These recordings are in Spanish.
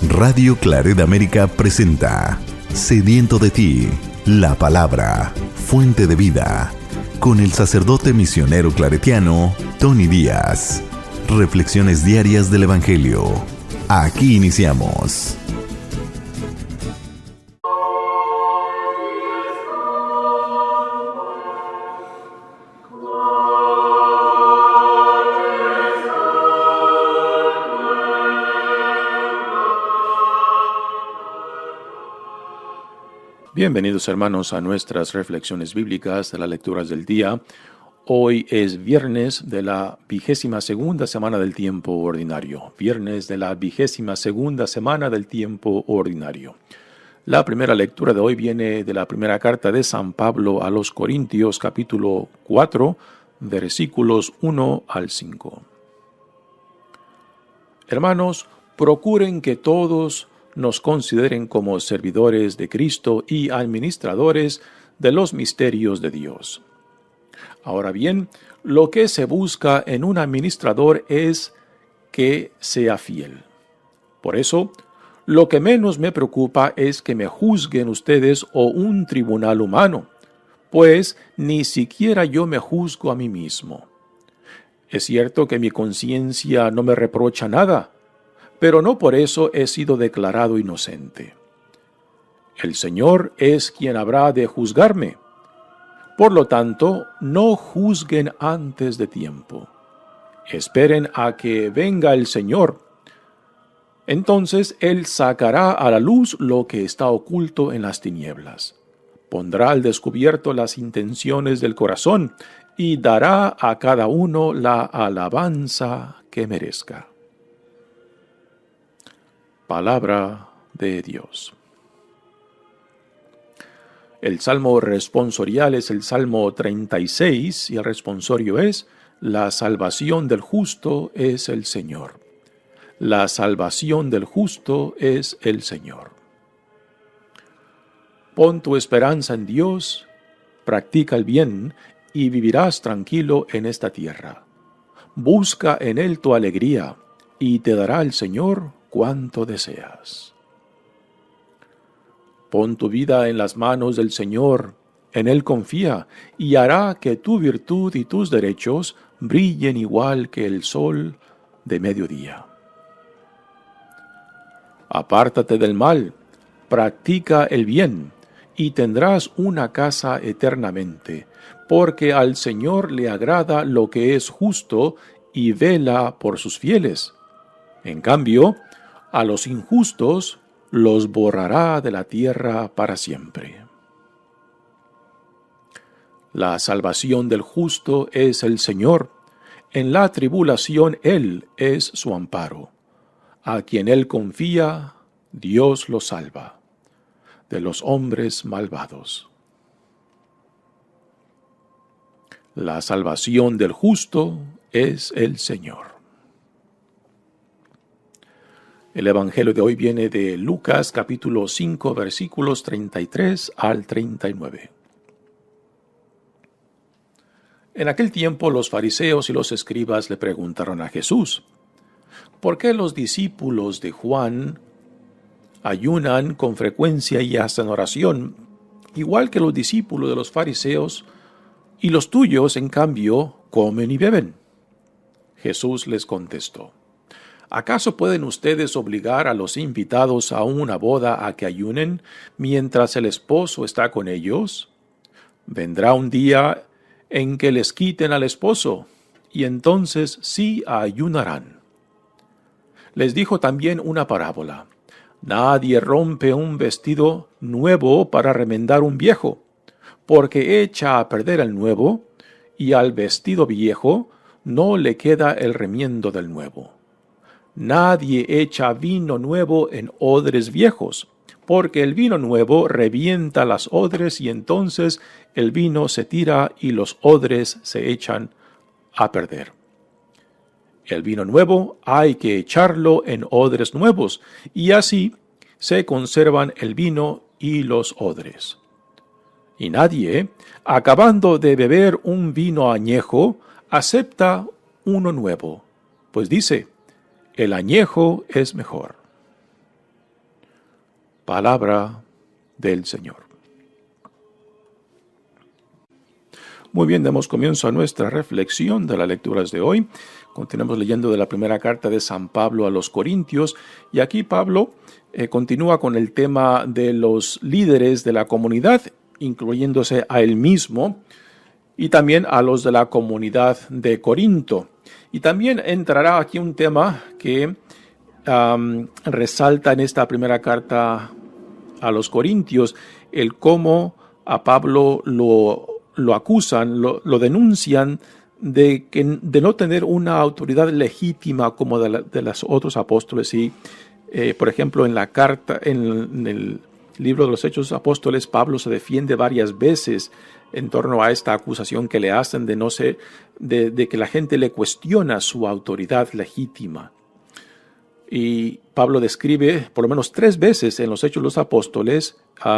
Radio Claret América presenta Sediento de ti, la palabra, fuente de vida, con el sacerdote misionero claretiano Tony Díaz. Reflexiones diarias del Evangelio. Aquí iniciamos. Bienvenidos hermanos a nuestras reflexiones bíblicas de las lecturas del día. Hoy es viernes de la 22ª semana del tiempo ordinario. Viernes de la 22ª semana del tiempo ordinario. La primera lectura de hoy viene de la primera carta de San Pablo a los Corintios, capítulo 4, versículos 1 al 5. Hermanos, procuren que todos nos consideren como servidores de Cristo y administradores de los misterios de Dios. Ahora bien, lo que se busca en un administrador es que sea fiel. Por eso, lo que menos me preocupa es que me juzguen ustedes o un tribunal humano, pues ni siquiera yo me juzgo a mí mismo. Es cierto que mi conciencia no me reprocha nada, pero no por eso he sido declarado inocente. El Señor es quien habrá de juzgarme. Por lo tanto, no juzguen antes de tiempo. Esperen a que venga el Señor. Entonces Él sacará a la luz lo que está oculto en las tinieblas. Pondrá al descubierto las intenciones del corazón y dará a cada uno la alabanza que merezca. Palabra de Dios. El salmo responsorial es el Salmo 36 y el responsorio es: la salvación del justo es el Señor. La salvación del justo es el Señor. Pon tu esperanza en Dios, practica el bien y vivirás tranquilo en esta tierra. Busca en Él tu alegría y te dará el Señor cuanto deseas. Pon tu vida en las manos del Señor, en Él confía, y hará que tu virtud y tus derechos brillen igual que el sol de mediodía. Apártate del mal, practica el bien, y tendrás una casa eternamente, porque al Señor le agrada lo que es justo y vela por sus fieles. En cambio, a los injustos los borrará de la tierra para siempre. La salvación del justo es el Señor. En la tribulación Él es su amparo. A quien Él confía, Dios lo salva de los hombres malvados. La salvación del justo es el Señor. El Evangelio de hoy viene de Lucas capítulo 5 versículos 33 al 39. En aquel tiempo los fariseos y los escribas le preguntaron a Jesús: ¿por qué los discípulos de Juan ayunan con frecuencia y hacen oración, igual que los discípulos de los fariseos, y los tuyos, en cambio, comen y beben? Jesús les contestó: ¿acaso pueden ustedes obligar a los invitados a una boda a que ayunen mientras el esposo está con ellos? Vendrá un día en que les quiten al esposo, y entonces sí ayunarán. Les dijo también una parábola: nadie rompe un vestido nuevo para remendar un viejo, porque echa a perder el nuevo, y al vestido viejo no le queda el remiendo del nuevo. Nadie echa vino nuevo en odres viejos, porque el vino nuevo revienta las odres y entonces el vino se tira y los odres se echan a perder. El vino nuevo hay que echarlo en odres nuevos, y así se conservan el vino y los odres. Y nadie, acabando de beber un vino añejo, acepta uno nuevo, pues dice: el añejo es mejor. Palabra del Señor. Muy bien, damos comienzo a nuestra reflexión de las lecturas de hoy. Continuamos leyendo de la primera carta de San Pablo a los Corintios, y aquí Pablo continúa con el tema de los líderes de la comunidad, incluyéndose a él mismo y también a los de la comunidad de Corinto. Y también entrará aquí un tema que resalta en esta primera carta a los Corintios, el cómo a Pablo lo acusan, lo denuncian de no tener una autoridad legítima como de los otros apóstoles. Y por ejemplo, en la carta, en el libro de los Hechos de los Apóstoles, Pablo se defiende varias veces en torno a esta acusación que le hacen de que la gente le cuestiona su autoridad legítima. Y Pablo describe por lo menos 3 veces en los Hechos de los Apóstoles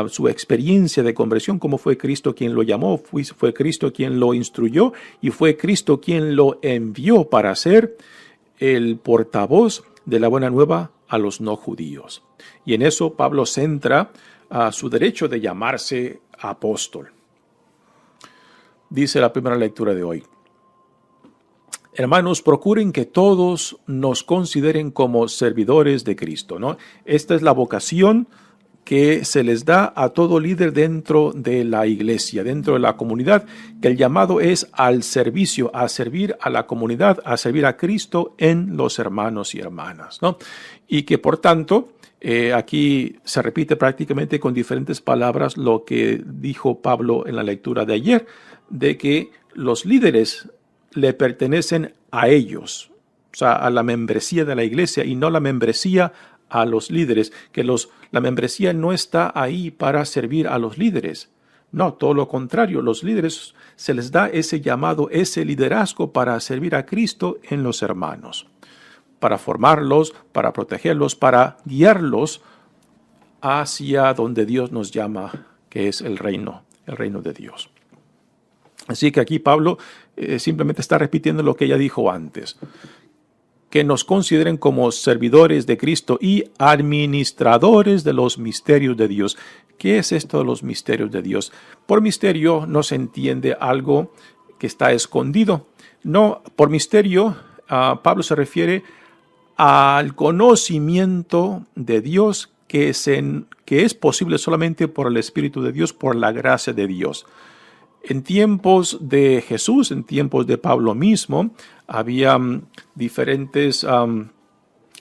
su experiencia de conversión, cómo fue Cristo quien lo llamó, fue Cristo quien lo instruyó y fue Cristo quien lo envió para ser el portavoz de la buena nueva a los no judíos. Y en eso Pablo centra su derecho de llamarse apóstol. Dice la primera lectura de hoy: Hermanos, procuren que todos nos consideren como servidores de Cristo, ¿no? Esta es la vocación que se les da a todo líder dentro de la iglesia, dentro de la comunidad, que el llamado es al servicio, a servir a la comunidad, a servir a Cristo en los hermanos y hermanas, ¿no? Y que por tanto, aquí se repite prácticamente con diferentes palabras lo que dijo Pablo en la lectura de ayer, de que los líderes le pertenecen a ellos, o sea, a la membresía de la iglesia y no la membresía a los líderes, que la membresía no está ahí para servir a los líderes. No, todo lo contrario, los líderes se les da ese llamado, ese liderazgo para servir a Cristo en los hermanos, para formarlos, para protegerlos, para guiarlos hacia donde Dios nos llama, que es el reino de Dios. Así que aquí Pablo simplemente está repitiendo lo que ya dijo antes, que nos consideren como servidores de Cristo y administradores de los misterios de Dios. ¿Qué es esto de los misterios de Dios? Por misterio no se entiende algo que está escondido. No, por misterio Pablo se refiere al conocimiento de Dios que es posible solamente por el Espíritu de Dios, por la gracia de Dios. En tiempos de Jesús, en tiempos de Pablo mismo, había diferentes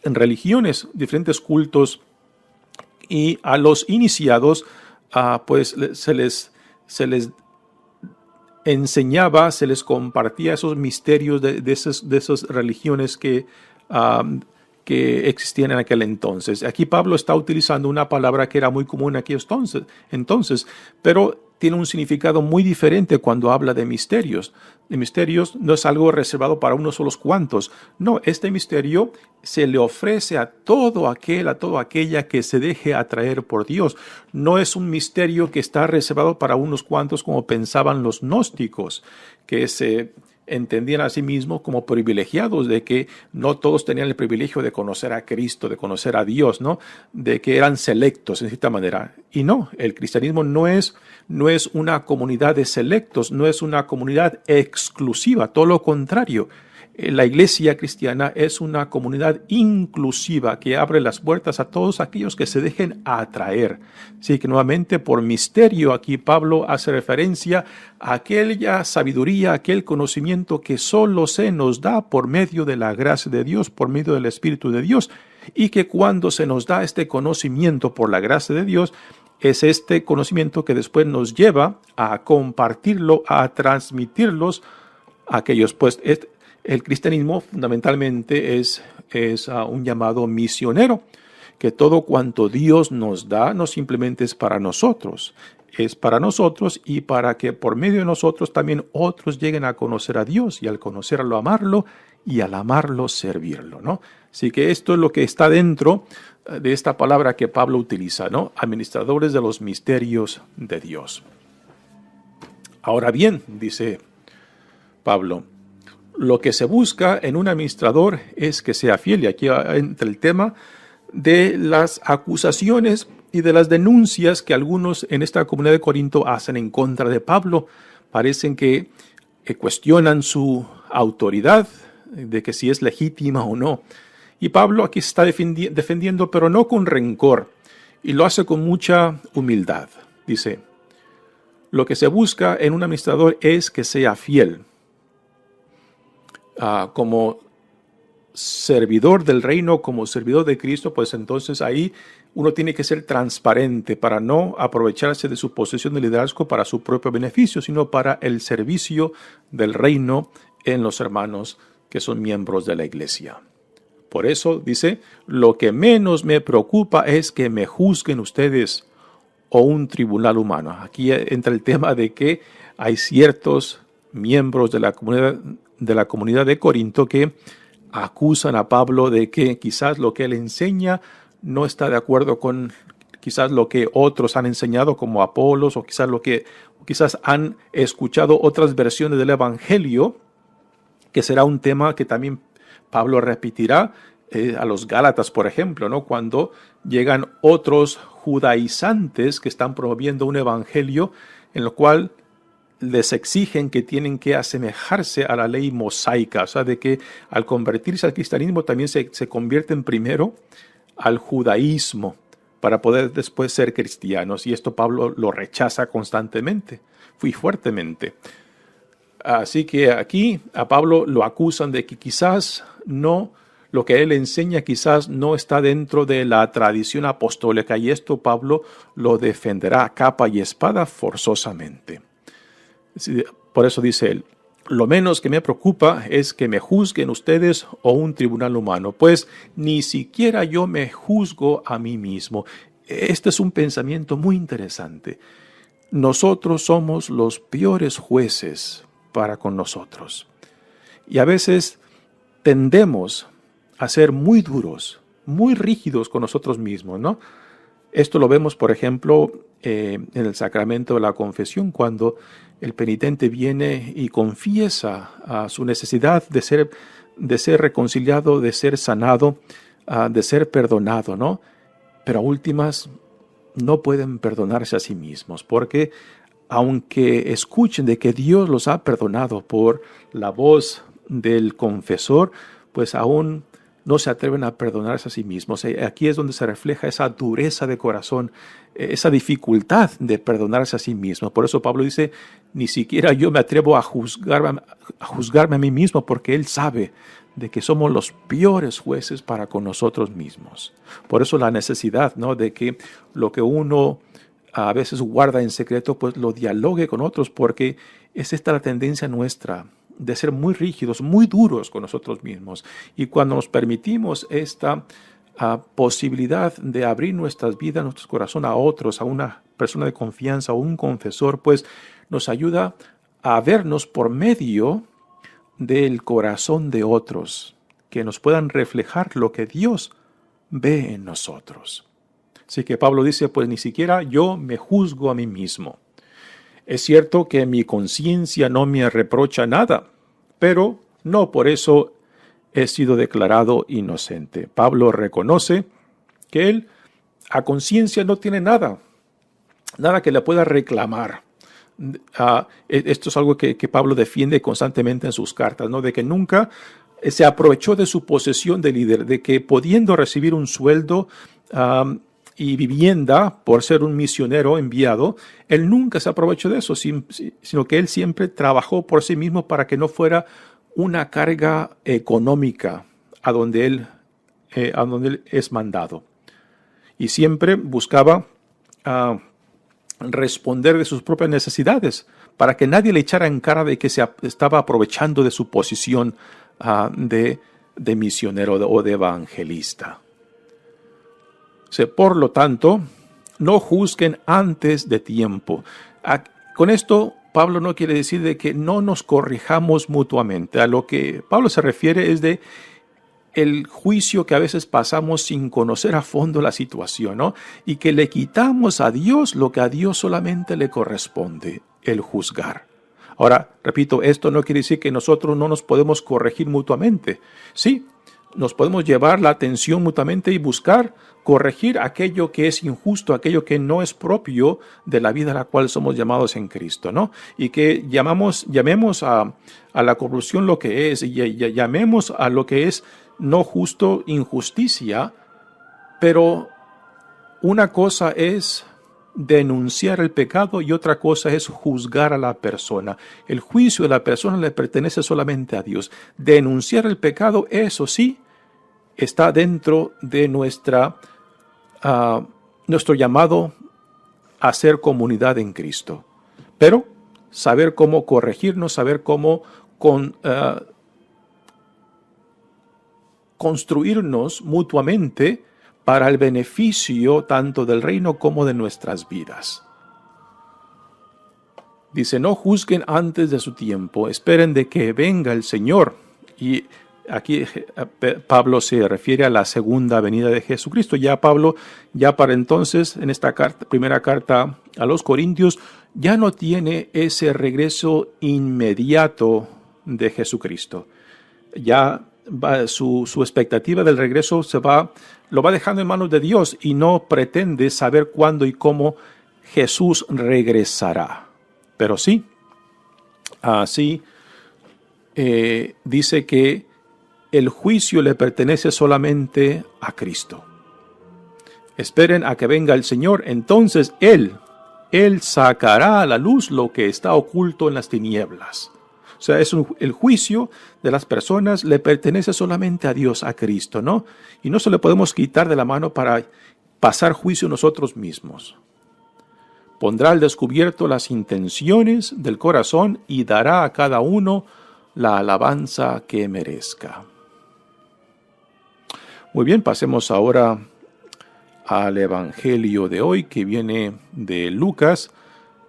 religiones, diferentes cultos, y a los iniciados pues se les enseñaba, se les compartía esos misterios de esas religiones que existían en aquel entonces. Aquí Pablo está utilizando una palabra que era muy común en aquellos entonces, pero tiene un significado muy diferente cuando habla de misterios. De misterios no es algo reservado para unos solos cuantos. No, este misterio se le ofrece a todo aquella que se deje atraer por Dios. No es un misterio que está reservado para unos cuantos como pensaban los gnósticos, que se entendían a sí mismos como privilegiados, de que no todos tenían el privilegio de conocer a Cristo, de conocer a Dios, ¿no? De que eran selectos en cierta manera. Y no, el cristianismo no es una comunidad de selectos, no es una comunidad exclusiva, todo lo contrario. La iglesia cristiana es una comunidad inclusiva que abre las puertas a todos aquellos que se dejen atraer. Así que nuevamente por misterio aquí Pablo hace referencia a aquella sabiduría, aquel conocimiento que solo se nos da por medio de la gracia de Dios, por medio del Espíritu de Dios, y que cuando se nos da este conocimiento por la gracia de Dios, es este conocimiento que después nos lleva a compartirlo, a transmitirlos a aquellos. Pues el cristianismo fundamentalmente es un llamado misionero, que todo cuanto Dios nos da no simplemente es para nosotros, es para nosotros y para que por medio de nosotros también otros lleguen a conocer a Dios, y al conocerlo amarlo, y al amarlo servirlo, ¿no? Así que esto es lo que está dentro de esta palabra que Pablo utiliza, ¿no? Administradores de los misterios de Dios. Ahora bien, dice Pablo, lo que se busca en un administrador es que sea fiel. Y aquí entra el tema de las acusaciones y de las denuncias que algunos en esta comunidad de Corinto hacen en contra de Pablo. Parecen que cuestionan su autoridad, de que si es legítima o no. Y Pablo aquí se está defendiendo, pero no con rencor, y lo hace con mucha humildad. Dice, lo que se busca en un administrador es que sea fiel. Como servidor del reino, como servidor de Cristo, pues entonces ahí uno tiene que ser transparente para no aprovecharse de su posición de liderazgo para su propio beneficio, sino para el servicio del reino en los hermanos que son miembros de la iglesia. Por eso dice, lo que menos me preocupa es que me juzguen ustedes o un tribunal humano. Aquí entra el tema de que hay ciertos miembros de la comunidad de Corinto que acusan a Pablo de que quizás lo que él enseña no está de acuerdo con quizás lo que otros han enseñado como Apolos, o quizás han escuchado otras versiones del Evangelio, que será un tema que también Pablo repetirá a los Gálatas, por ejemplo, ¿no? Cuando llegan otros judaizantes que están promoviendo un evangelio en lo cual les exigen que tienen que asemejarse a la ley mosaica, o sea, de que al convertirse al cristianismo también se convierten primero al judaísmo para poder después ser cristianos. Y esto Pablo lo rechaza constantemente, muy fuertemente. Así que aquí a Pablo lo acusan de que quizás no, lo que él enseña quizás no está dentro de la tradición apostólica, y esto Pablo lo defenderá a capa y espada forzosamente. Por eso dice él, lo menos que me preocupa es que me juzguen ustedes o un tribunal humano, pues ni siquiera yo me juzgo a mí mismo. Este es un pensamiento muy interesante. Nosotros somos los peores jueces para con nosotros. Y a veces tendemos a ser muy duros, muy rígidos con nosotros mismos, ¿no? Esto lo vemos, por ejemplo, en el sacramento de la confesión, cuando el penitente viene y confiesa su necesidad de ser reconciliado, de ser sanado, de ser perdonado, ¿no? Pero a últimas no pueden perdonarse a sí mismos, porque aunque escuchen de que Dios los ha perdonado por la voz del confesor, pues aún no se atreven a perdonarse a sí mismos. Aquí es donde se refleja esa dureza de corazón, esa dificultad de perdonarse a sí mismo. Por eso Pablo dice, ni siquiera yo me atrevo a juzgarme a mí mismo, porque Él sabe de que somos los peores jueces para con nosotros mismos. Por eso la necesidad, ¿no?, de que lo que uno a veces guarda en secreto, pues lo dialogue con otros, porque es esta la tendencia nuestra de ser muy rígidos, muy duros con nosotros mismos. Y cuando nos permitimos esta posibilidad de abrir nuestras vidas, nuestro corazón a otros, a una persona de confianza o un confesor, pues nos ayuda a vernos por medio del corazón de otros, que nos puedan reflejar lo que Dios ve en nosotros. Así que Pablo dice, pues ni siquiera yo me juzgo a mí mismo. Es cierto que mi conciencia no me reprocha nada, pero no por eso he sido declarado inocente. Pablo reconoce que él a conciencia no tiene nada que le pueda reclamar. Esto es algo que Pablo defiende constantemente en sus cartas, ¿no? De que nunca se aprovechó de su posesión de líder, de que pudiendo recibir un sueldo y vivienda por ser un misionero enviado, él nunca se aprovechó de eso, sino que él siempre trabajó por sí mismo para que no fuera una carga económica a donde él es mandado. Y siempre buscaba responder de sus propias necesidades, para que nadie le echara en cara de que se estaba aprovechando de su posición de misionero o de evangelista. Por lo tanto, no juzguen antes de tiempo. Con esto, Pablo no quiere decir de que no nos corrijamos mutuamente. A lo que Pablo se refiere es de el juicio que a veces pasamos sin conocer a fondo la situación, ¿no? Y que le quitamos a Dios lo que a Dios solamente le corresponde, el juzgar. Ahora, repito, esto no quiere decir que nosotros no nos podemos corregir mutuamente. Sí, nos podemos llevar la atención mutuamente y buscar corregir aquello que es injusto, aquello que no es propio de la vida a la cual somos llamados en Cristo, ¿no? Y que llamemos a la corrupción lo que es, y llamemos a lo que es no justo injusticia, pero una cosa es denunciar el pecado y otra cosa es juzgar a la persona. El juicio de la persona le pertenece solamente a Dios. Denunciar el pecado, eso sí, está dentro de nuestro llamado a ser comunidad en Cristo. Pero saber cómo corregirnos, saber cómo construirnos mutuamente para el beneficio tanto del reino como de nuestras vidas. Dice, no juzguen antes de su tiempo, esperen de que venga el Señor. Y aquí Pablo se refiere a la segunda venida de Jesucristo. Ya Pablo, ya para entonces, en esta primera carta a los Corintios, ya no tiene ese regreso inmediato de Jesucristo. Ya su expectativa del regreso lo va dejando en manos de Dios y no pretende saber cuándo y cómo Jesús regresará. Pero sí, así dice que el juicio le pertenece solamente a Cristo. Esperen a que venga el Señor, entonces Él sacará a la luz lo que está oculto en las tinieblas. O sea, el juicio de las personas le pertenece solamente a Dios, a Cristo, ¿no? Y no se le podemos quitar de la mano para pasar juicio nosotros mismos. Pondrá al descubierto las intenciones del corazón y dará a cada uno la alabanza que merezca. Muy bien, pasemos ahora al Evangelio de hoy, que viene de Lucas.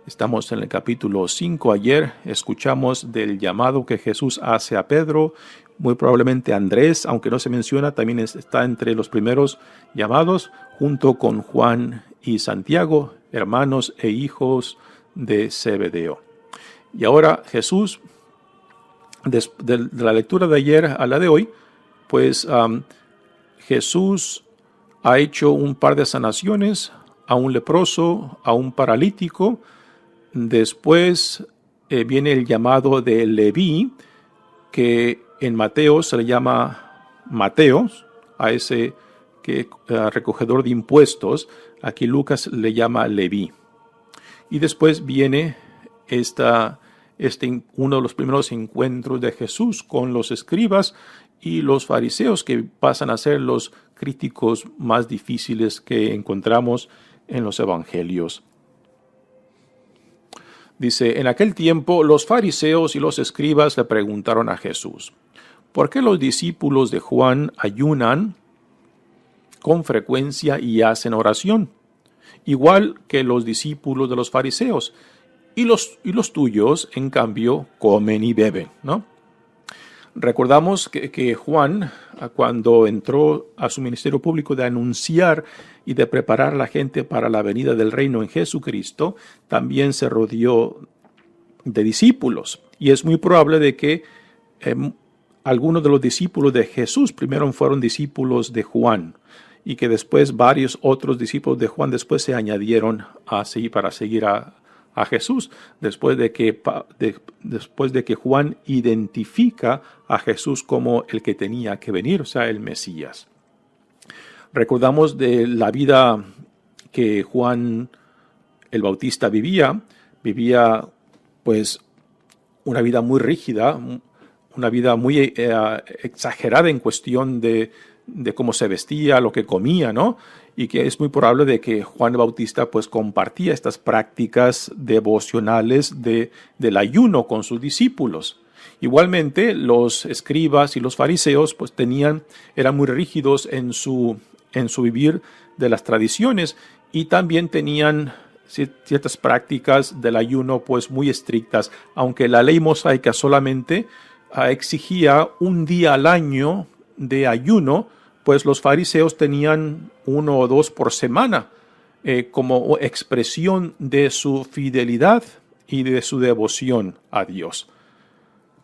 Estamos en el capítulo 5. Ayer escuchamos del llamado que Jesús hace a Pedro. Muy probablemente Andrés, aunque no se menciona, también está entre los primeros llamados, junto con Juan y Santiago, hermanos e hijos de Zebedeo. Y ahora Jesús, de la lectura de ayer a la de hoy, pues Jesús ha hecho un par de sanaciones a un leproso, a un paralítico. Después viene el llamado de Leví, que en Mateo se le llama Mateos, a ese recogedor de impuestos. Aquí Lucas le llama Leví. Y después viene uno de los primeros encuentros de Jesús con los escribas y los fariseos, que pasan a ser los críticos más difíciles que encontramos en los evangelios. Dice, en aquel tiempo los fariseos y los escribas le preguntaron a Jesús, ¿por qué los discípulos de Juan ayunan con frecuencia y hacen oración, igual que los discípulos de los fariseos, y los tuyos, en cambio, comen y beben, ¿no? Recordamos que Juan, cuando entró a su ministerio público de anunciar y de preparar a la gente para la venida del reino en Jesucristo, también se rodeó de discípulos. Y es muy probable de que algunos de los discípulos de Jesús primero fueron discípulos de Juan, y que después varios otros discípulos de Juan después se añadieron así para seguir a Jesús, después de que Juan identifica a Jesús como el que tenía que venir, o sea, el Mesías. Recordamos de la vida que Juan el Bautista vivía pues una vida muy rígida, una vida muy exagerada en cuestión de cómo se vestía, lo que comía, ¿no? Y que es muy probable de que Juan el Bautista pues compartía estas prácticas devocionales del ayuno con sus discípulos. Igualmente, los escribas y los fariseos pues eran muy rígidos en su vivir de las tradiciones, y también tenían ciertas prácticas del ayuno pues muy estrictas, aunque la ley mosaica solamente exigía un día al año de ayuno, pues los fariseos tenían 1 o 2 por semana como expresión de su fidelidad y de su devoción a Dios.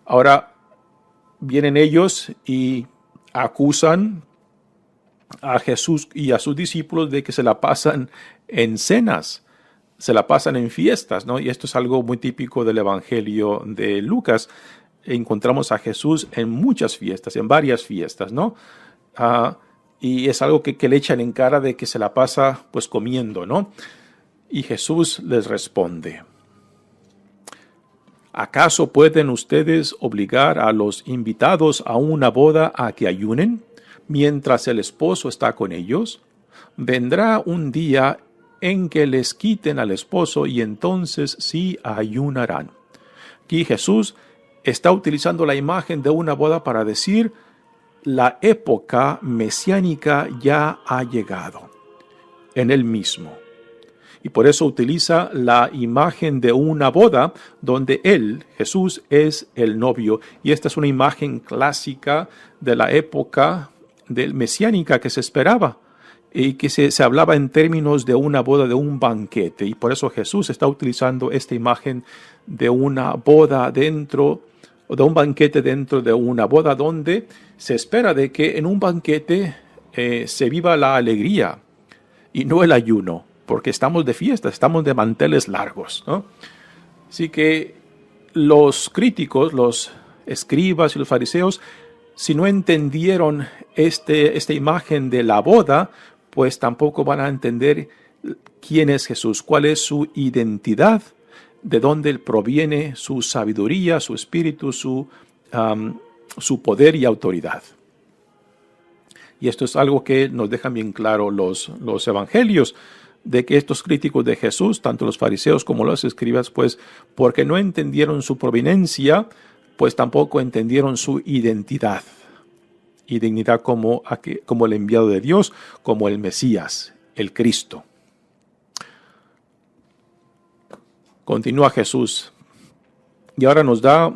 Ahora vienen ellos y acusan a Jesús y a sus discípulos de que se la pasan en cenas, se la pasan en fiestas, ¿no? Y esto es algo muy típico del Evangelio de Lucas. Encontramos a Jesús en muchas fiestas, en varias fiestas, ¿no? Y es algo que le echan en cara de que se la pasa pues comiendo, ¿no? Y Jesús les responde: ¿acaso pueden ustedes obligar a los invitados a una boda a que ayunen mientras el esposo está con ellos? Vendrá un día en que les quiten al esposo y entonces sí ayunarán. Aquí Jesús está utilizando la imagen de una boda para decir: la época mesiánica ya ha llegado en él mismo. Y por eso utiliza la imagen de una boda donde él, Jesús, es el novio. Y esta es una imagen clásica de la época mesiánica que se esperaba y que se hablaba en términos de una boda, de un banquete. Y por eso Jesús está utilizando esta imagen de una boda dentro, o de un banquete dentro de una boda, donde se espera de que en un banquete se viva la alegría y no el ayuno, porque estamos de fiesta, estamos de manteles largos, ¿no? Así que los críticos, los escribas y los fariseos, si no entendieron esta imagen de la boda, pues tampoco van a entender quién es Jesús, cuál es su identidad, de dónde proviene su sabiduría, su espíritu, su poder y autoridad. Y esto es algo que nos dejan bien claro los evangelios, de que estos críticos de Jesús, tanto los fariseos como los escribas, pues porque no entendieron su proveniencia, pues tampoco entendieron su identidad. Identidad como el enviado de Dios, como el Mesías, el Cristo. Continúa Jesús y ahora nos da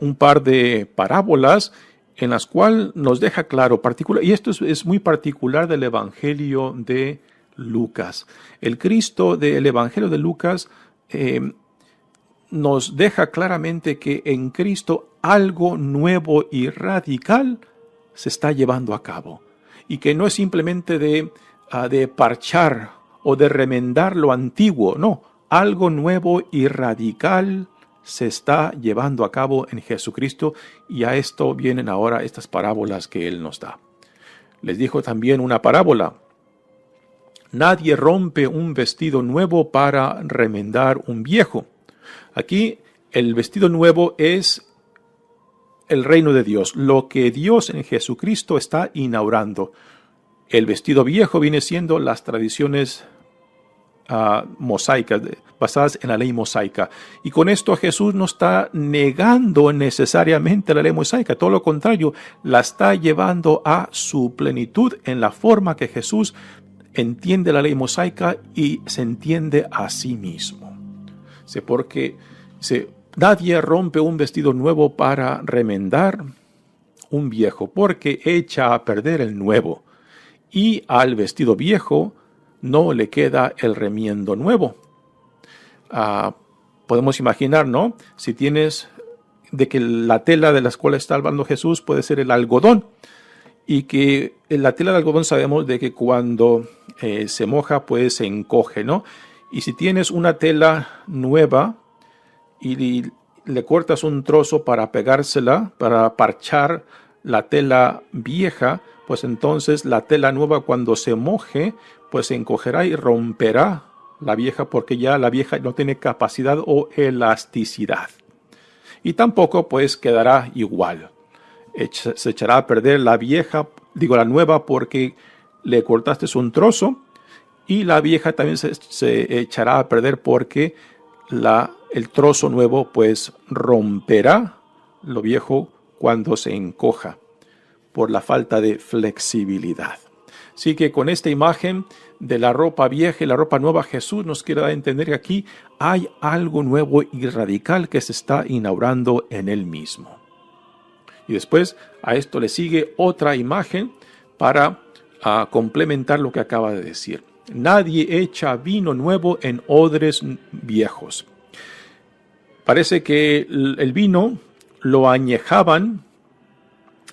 un par de parábolas en las cuales nos deja claro, y esto es muy particular del Evangelio de Lucas. El Cristo del Evangelio de Lucas nos deja claramente que en Cristo algo nuevo y radical se está llevando a cabo y que no es simplemente de parchar o de remendar lo antiguo, no, algo nuevo y radical se está llevando a cabo en Jesucristo, y a esto vienen ahora estas parábolas que Él nos da. Les dijo también una parábola: nadie rompe un vestido nuevo para remendar un viejo. Aquí el vestido nuevo es el reino de Dios, lo que Dios en Jesucristo está inaugurando. El vestido viejo viene siendo las tradiciones mosaicas, basadas en la ley mosaica. Y con esto Jesús no está negando necesariamente la ley mosaica, todo lo contrario, la está llevando a su plenitud en la forma que Jesús entiende la ley mosaica y se entiende a sí mismo. Porque nadie rompe un vestido nuevo para remendar un viejo, porque echa a perder el nuevo, y al vestido viejo no le queda el remiendo nuevo. Podemos imaginar, ¿no? Si tienes de que la tela de la cual está hablando Jesús puede ser el algodón, y que la tela de algodón sabemos de que cuando se moja pues se encoge, ¿no? Y si tienes una tela nueva y le cortas un trozo para pegársela, para parchar la tela vieja, pues entonces la tela nueva cuando se moje pues se encogerá y romperá la vieja, porque ya la vieja no tiene capacidad o elasticidad. Y tampoco pues quedará igual. Se echará a perder la nueva, porque le cortaste un trozo, y la vieja también se echará a perder porque el trozo nuevo pues romperá lo viejo cuando se encoja por la falta de flexibilidad. Así que con esta imagen de la ropa vieja y la ropa nueva, Jesús nos quiere dar a entender que aquí hay algo nuevo y radical que se está inaugurando en Él mismo. Y después a esto le sigue otra imagen para complementar lo que acaba de decir. Nadie echa vino nuevo en odres viejos. Parece que el vino lo añejaban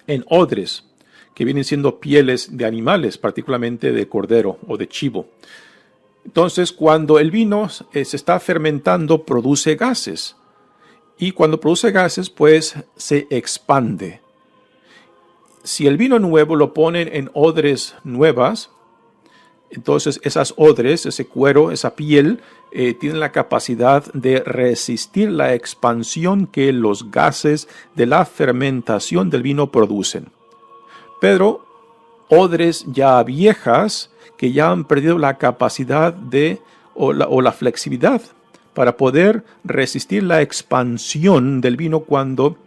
en odres, que vienen siendo pieles de animales, particularmente de cordero o de chivo. Entonces, cuando el vino se está fermentando, produce gases. Y cuando produce gases, pues se expande. Si el vino nuevo lo ponen en odres nuevas, entonces esas odres, ese cuero, esa piel, tienen la capacidad de resistir la expansión que los gases de la fermentación del vino producen. Pero odres ya viejas, que ya han perdido la capacidad o la flexibilidad para poder resistir la expansión del vino cuando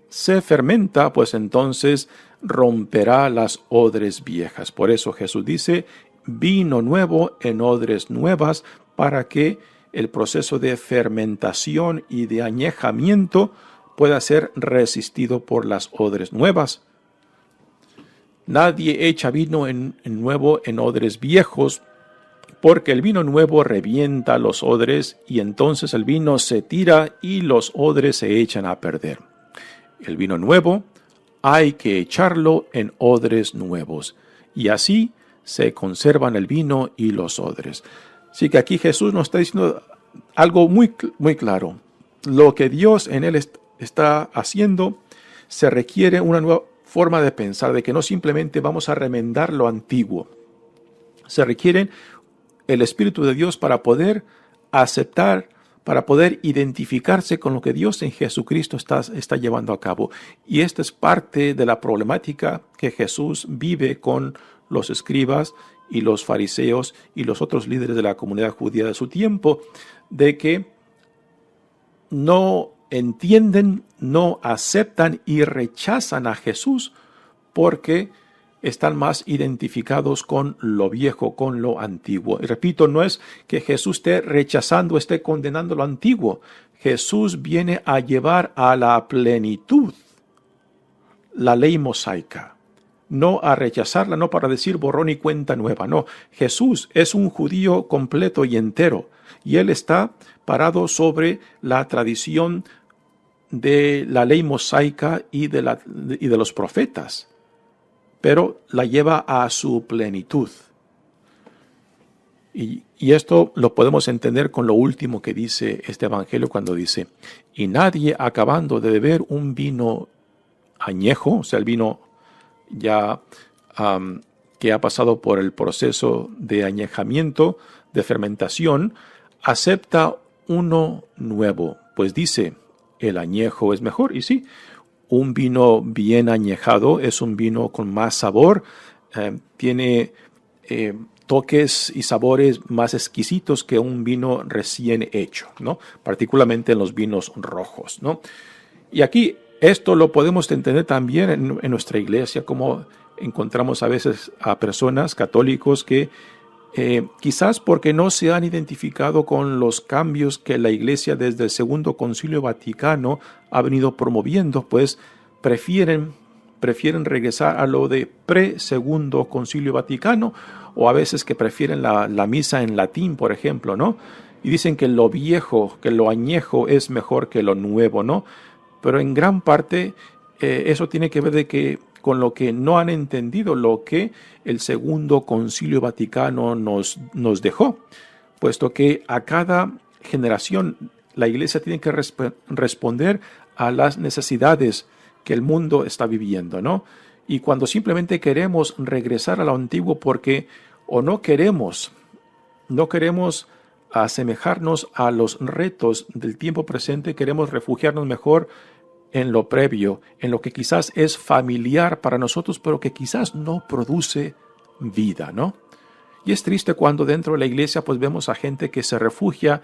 se fermenta, pues entonces romperá las odres viejas. Por eso Jesús dice, vino nuevo en odres nuevas, para que el proceso de fermentación y de añejamiento pueda ser resistido por las odres nuevas. Nadie echa vino nuevo en odres viejos, porque el vino nuevo revienta los odres y entonces el vino se tira y los odres se echan a perder. El vino nuevo hay que echarlo en odres nuevos, y así se conservan el vino y los odres. Así que aquí Jesús nos está diciendo algo muy, muy claro. Lo que Dios en él está haciendo, se requiere una nueva forma de pensar, de que no simplemente vamos a remendar lo antiguo. Se requiere el Espíritu de Dios para poder aceptar, para poder identificarse con lo que Dios en Jesucristo está llevando a cabo. Y esta es parte de la problemática que Jesús vive con los escribas y los fariseos y los otros líderes de la comunidad judía de su tiempo, de que no entienden, no aceptan y rechazan a Jesús porque están más identificados con lo viejo, con lo antiguo. Y repito, no es que Jesús esté rechazando, esté condenando lo antiguo. Jesús viene a llevar a la plenitud la ley mosaica, no a rechazarla, no para decir borrón y cuenta nueva, no. Jesús es un judío completo y entero, y él está parado sobre la tradición de la ley mosaica y de los profetas, pero la lleva a su plenitud. Y esto lo podemos entender con lo último que dice este evangelio cuando dice, y nadie acabando de beber un vino añejo, o sea, el vino ya que ha pasado por el proceso de añejamiento, de fermentación, acepta uno nuevo, pues dice, el añejo es mejor. Y sí, un vino bien añejado es un vino con más sabor, tiene toques y sabores más exquisitos que un vino recién hecho, ¿no? Particularmente en los vinos rojos, ¿no? Y aquí esto lo podemos entender también en nuestra iglesia, como encontramos a veces a personas católicos que quizás porque no se han identificado con los cambios que la iglesia desde el Segundo Concilio Vaticano ha venido promoviendo, pues prefieren regresar a lo de pre-Segundo Concilio Vaticano, o a veces que prefieren la misa en latín, por ejemplo, ¿no? Y dicen que lo viejo, que lo añejo es mejor que lo nuevo, ¿no? Pero en gran parte eso tiene que ver con lo que no han entendido, lo que el Segundo Concilio Vaticano nos dejó, puesto que a cada generación la Iglesia tiene que responder a las necesidades que el mundo está viviendo, ¿no? Y cuando simplemente queremos regresar a lo antiguo porque o no queremos asemejarnos a los retos del tiempo presente, queremos refugiarnos mejor en lo previo, en lo que quizás es familiar para nosotros, pero que quizás no produce vida, ¿no? Y es triste cuando dentro de la iglesia pues vemos a gente que se refugia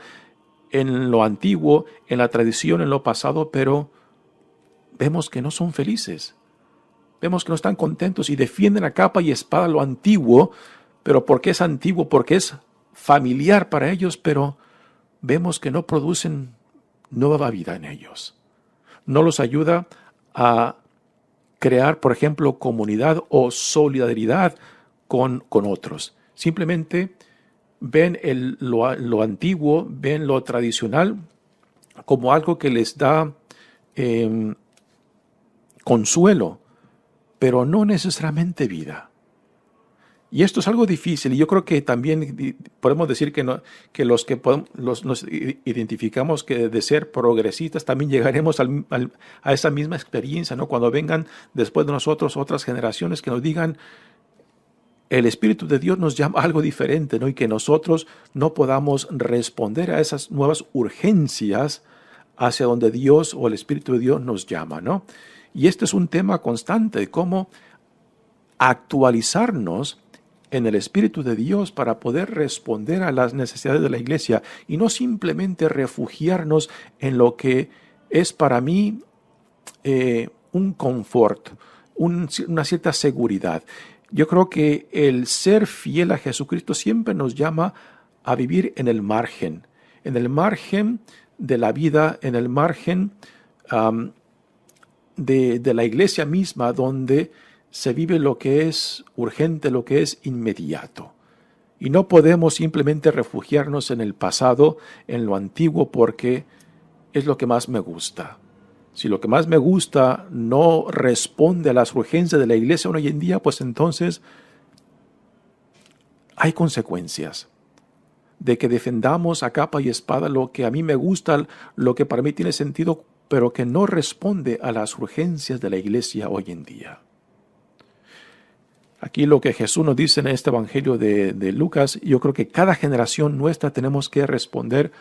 en lo antiguo, en la tradición, en lo pasado, pero vemos que no son felices. Vemos que no están contentos y defienden a capa y espada lo antiguo, pero porque es antiguo, porque es familiar para ellos, pero vemos que no producen nueva vida en ellos. No los ayuda a crear, por ejemplo, comunidad o solidaridad con otros. Simplemente ven lo antiguo, ven lo tradicional como algo que les da consuelo, pero no necesariamente vida. Y esto es algo difícil, y yo creo que también podemos decir que los que nos identificamos que de ser progresistas también llegaremos a esa misma experiencia, ¿no? Cuando vengan después de nosotros otras generaciones que nos digan, el Espíritu de Dios nos llama a algo diferente, ¿no? Y que nosotros no podamos responder a esas nuevas urgencias hacia donde Dios o el Espíritu de Dios nos llama, ¿no? Y este es un tema constante de cómo actualizarnos en el Espíritu de Dios para poder responder a las necesidades de la iglesia y no simplemente refugiarnos en lo que es para mí un confort, una cierta seguridad. Yo creo que el ser fiel a Jesucristo siempre nos llama a vivir en el margen de la vida, en el margen de la iglesia misma, donde se vive lo que es urgente, lo que es inmediato. Y no podemos simplemente refugiarnos en el pasado, en lo antiguo, porque es lo que más me gusta. Si lo que más me gusta no responde a las urgencias de la iglesia hoy en día, pues entonces hay consecuencias de que defendamos a capa y espada lo que a mí me gusta, lo que para mí tiene sentido, pero que no responde a las urgencias de la iglesia hoy en día. Aquí lo que Jesús nos dice en este Evangelio de Lucas, yo creo que cada generación nuestra tenemos que responder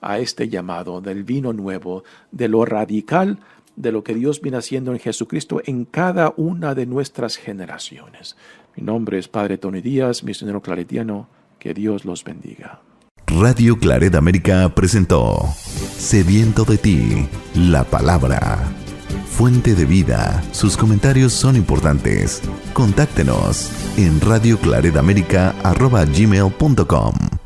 a este llamado del vino nuevo, de lo radical, de lo que Dios viene haciendo en Jesucristo en cada una de nuestras generaciones. Mi nombre es Padre Tony Díaz, misionero claretiano. Que Dios los bendiga. Radio Claret América presentó Sediento de ti, la palabra. Fuente de vida. Sus comentarios son importantes. Contáctenos en radioclaretamerica@gmail.com.